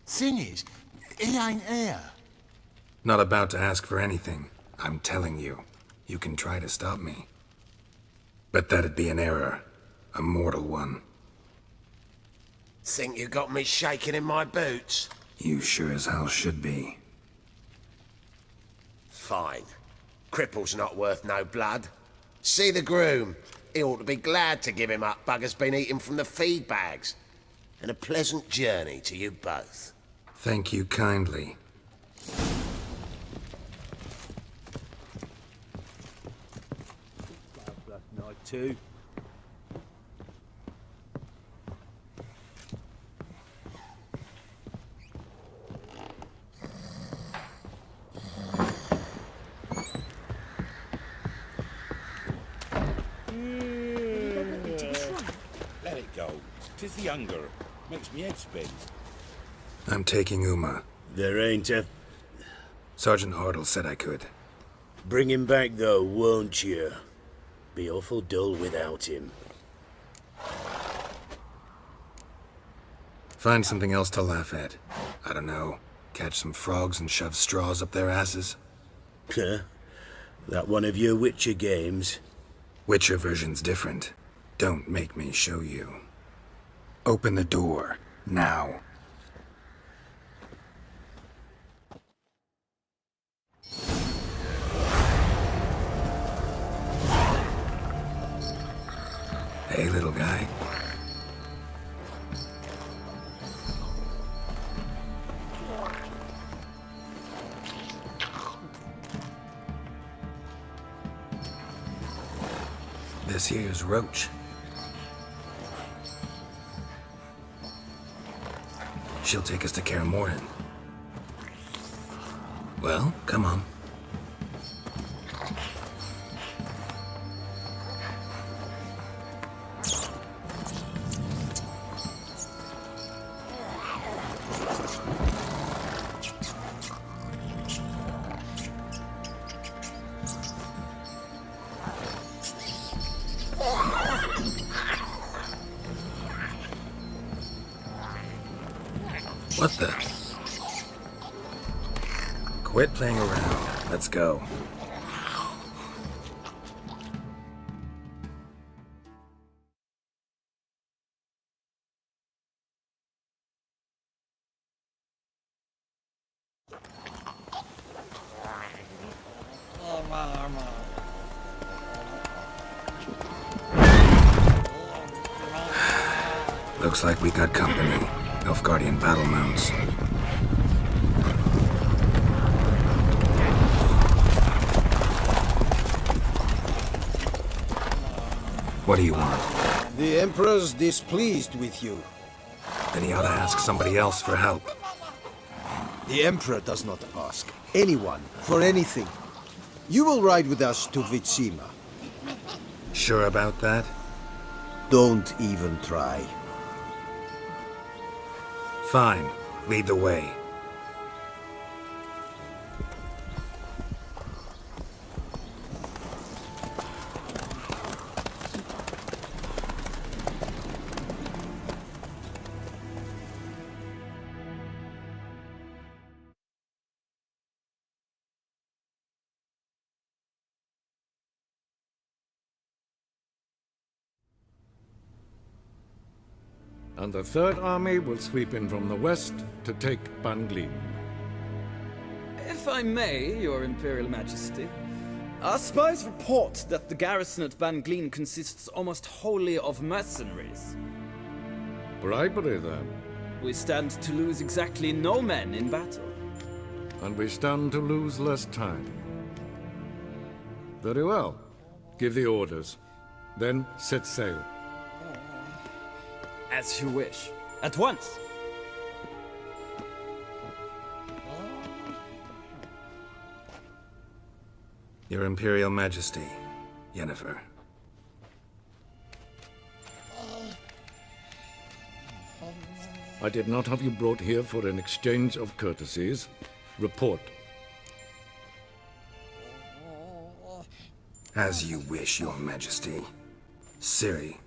Thing is, he ain't here. Not about to ask for anything. I'm telling you. You can try to stop me. But that'd be an error. A mortal one. Think you got me shaking in my boots? You sure as hell should be. Fine. Cripple's not worth no blood. See the groom. He ought to be glad to give him up. Bugger's been eating from the feed bags. And a pleasant journey to you both. Thank you kindly. Last night too. Let it go. 'Tis the hunger. Makes me head spin. I'm taking Uma. There ain't a... Sergeant Hartle said I could. Bring him back though, won't you? Be awful dull without him. Find something else to laugh at. I don't know. Catch some frogs and shove straws up their asses. Huh? That one of your Witcher games? Witcher version's different. Don't make me show you. Open the door. Now. Hey, little guy. This here's Roach. She'll take us to Kaer Morhen. Well, come on. What the? Quit playing around. Let's go. Looks like we got company. Nilfgaardian battle mounts. What do you want? The Emperor's displeased with you. Then he ought to ask somebody else for help. The Emperor does not ask anyone for anything. You will ride with us to Vitsima. Sure about that? Don't even try. Fine. Lead the way. And the Third Army will sweep in from the west to take Banglin. If I may, Your Imperial Majesty, our spies report that the garrison at Banglin consists almost wholly of mercenaries. Bribery, then. We stand to lose exactly no men in battle. And we stand to lose less time. Very well. Give the orders. Then set sail. As you wish. At once! Your Imperial Majesty, Yennefer. I did not have you brought here for an exchange of courtesies. Report. As you wish, Your Majesty. Ciri.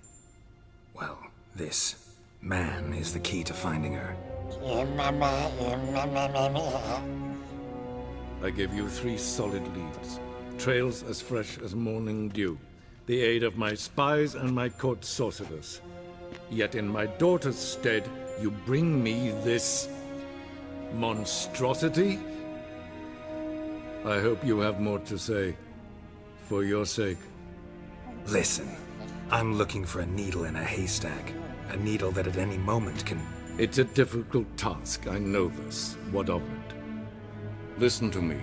Well, this man is the key to finding her. I give you 3 solid leads. Trails as fresh as morning dew. The aid of my spies and my court sorcerers. Yet in my daughter's stead, you bring me this monstrosity? I hope you have more to say. For your sake. Listen, I'm looking for a needle in a haystack. A needle that at any moment can... It's a difficult task, I know this. What of it? Listen to me.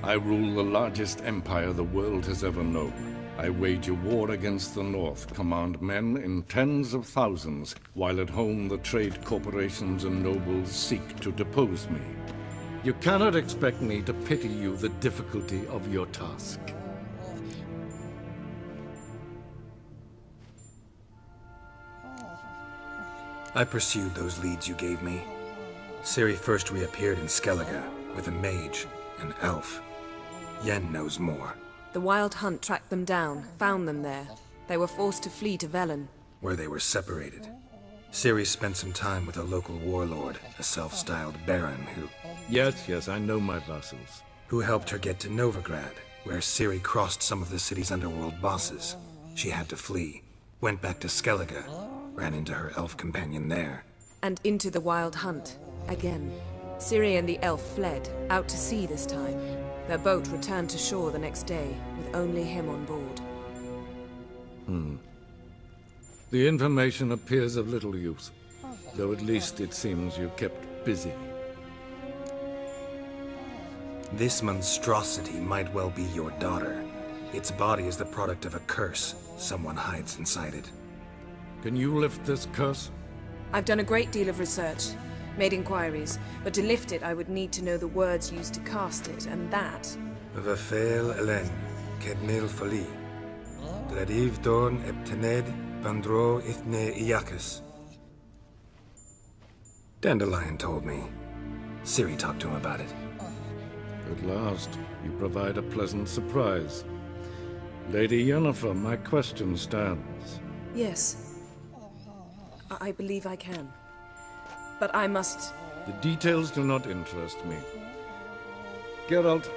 I rule the largest empire the world has ever known. I wage a war against the North, command men in tens of thousands, while at home the trade corporations and nobles seek to depose me. You cannot expect me to pity you the difficulty of your task. I pursued those leads you gave me. Ciri first reappeared in Skellige with a mage, an elf. Yen knows more. The Wild Hunt tracked them down, found them there. They were forced to flee to Velen, Where they were separated. Ciri spent some time with a local warlord, a self-styled baron who... Yes, I know my vassals. Who helped her get to Novigrad, where Ciri crossed some of the city's underworld bosses. She had to flee, went back to Skellige, ran into her elf companion there. and into the Wild Hunt, again. Ciri and the elf fled, out to sea this time. Their boat returned to shore the next day, with only him on board. The information appears of little use, though at least it seems you kept busy. This monstrosity might well be your daughter. Its body is the product of a curse someone hides inside it. Can you lift this curse? I've done a great deal of research, made inquiries, but to lift it I would need to know the words used to cast it, and that... Vafel Elen, Kednil Fali. Dradiv Dorn Eptened Bandro Ithne Iakis. Dandelion told me. Ciri talked to him about it. At last, you provide a pleasant surprise. Lady Yennefer, my question stands. Yes. I believe I can. But I must... The details do not interest me. Geralt,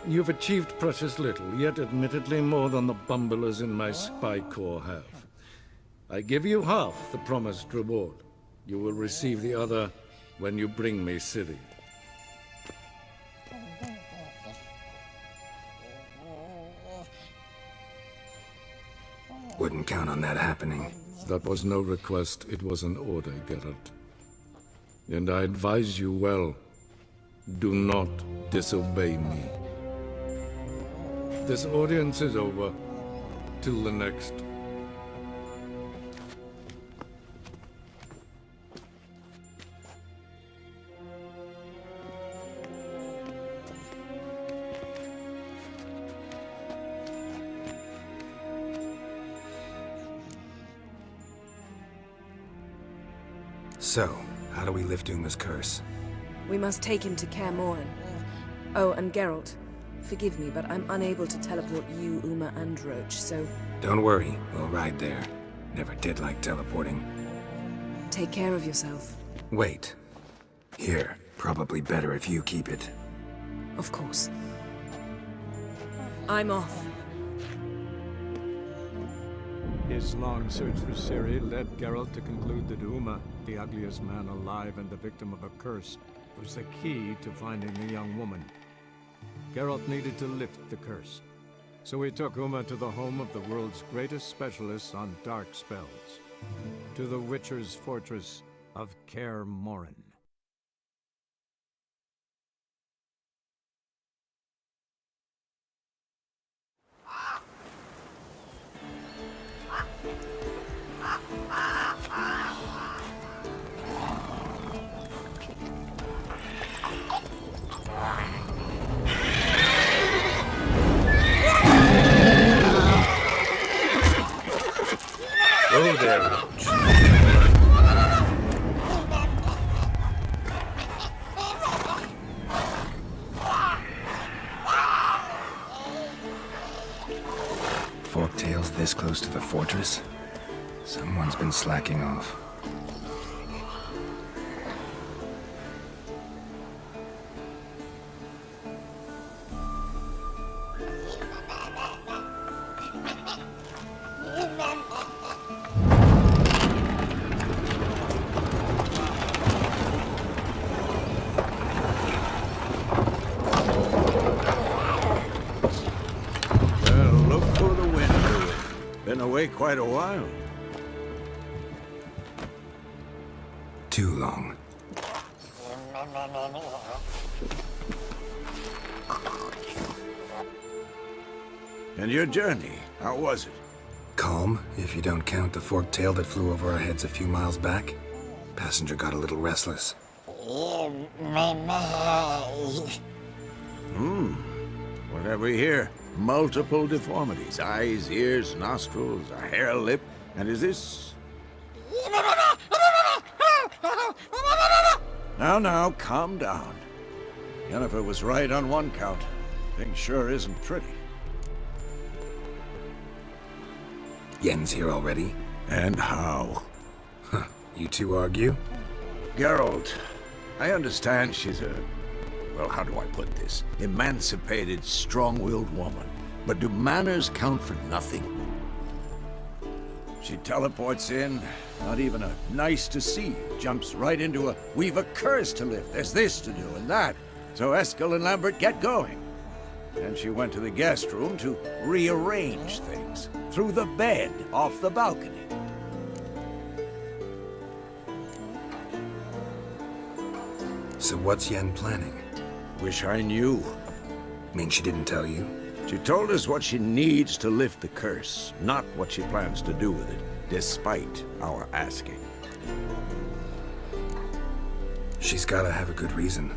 you've achieved precious little, yet admittedly more than the bumblers in my spy corps have. I give you half the promised reward. You will receive the other when you bring me Ciri. Wouldn't count on that happening. That was no request, it was an order, Geralt. And I advise you well, do not disobey me. This audience is over. Till the next. So, how do we lift Uma's curse? We must take him to Kaer Morhen. Oh, and Geralt, forgive me, but I'm unable to teleport you, Uma, and Roach, so... Don't worry, we'll ride there. Never did like teleporting. Take care of yourself. Wait. Here, probably better if you keep it. Of course. I'm off. His long search for Ciri led Geralt to conclude that Uma, the ugliest man alive and the victim of a curse, was the key to finding the young woman. Geralt needed to lift the curse, so he took Uma to the home of the world's greatest specialist on dark spells, to the Witcher's fortress of Kaer Morhen. Oh there, Roach. Forktails this close to the fortress? Someone's been slacking off. Well, look for the wind. Been away quite a while. Too long. And your journey, how was it? Calm, if you don't count the forked tail that flew over our heads a few miles back. Passenger got a little restless. What have we here? Multiple deformities. Eyes, ears, nostrils, a hair lip. And is this... Now, calm down. Jennifer was right on one count. Thing sure isn't pretty. Yen's here already? And how? Huh. You two argue? Geralt, I understand she's a... well, how do I put this? Emancipated, strong-willed woman. But do manners count for nothing? She teleports in, not even a nice to see, jumps right into a we've a curse to lift, there's this to do and that. So Eskel and Lambert get going. And she went to the guest room to rearrange things. Through the bed, off the balcony. So what's Yen planning? Wish I knew. Mean she didn't tell you? She told us what she needs to lift the curse, not what she plans to do with it, despite our asking. She's gotta have a good reason.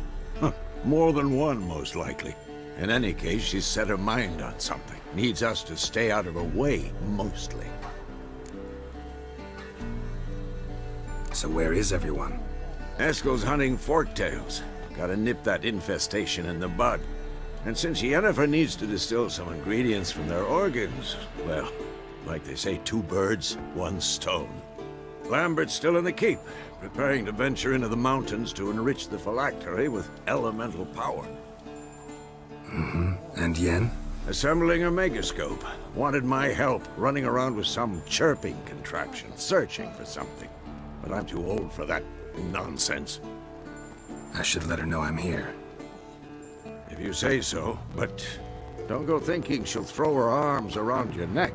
More than one, most likely. In any case, she's set her mind on something. Needs us to stay out of her way, mostly. So where is everyone? Eskel's hunting forktails. Gotta nip that infestation in the bud. And since Yennefer needs to distill some ingredients from their organs, well, like they say, 2 birds, 1 stone. Lambert's still in the keep, preparing to venture into the mountains to enrich the phylactery with elemental power. And Yen? Assembling a megascope. Wanted my help, running around with some chirping contraption, searching for something. But I'm too old for that nonsense. I should let her know I'm here. If you say so, but don't go thinking she'll throw her arms around your neck.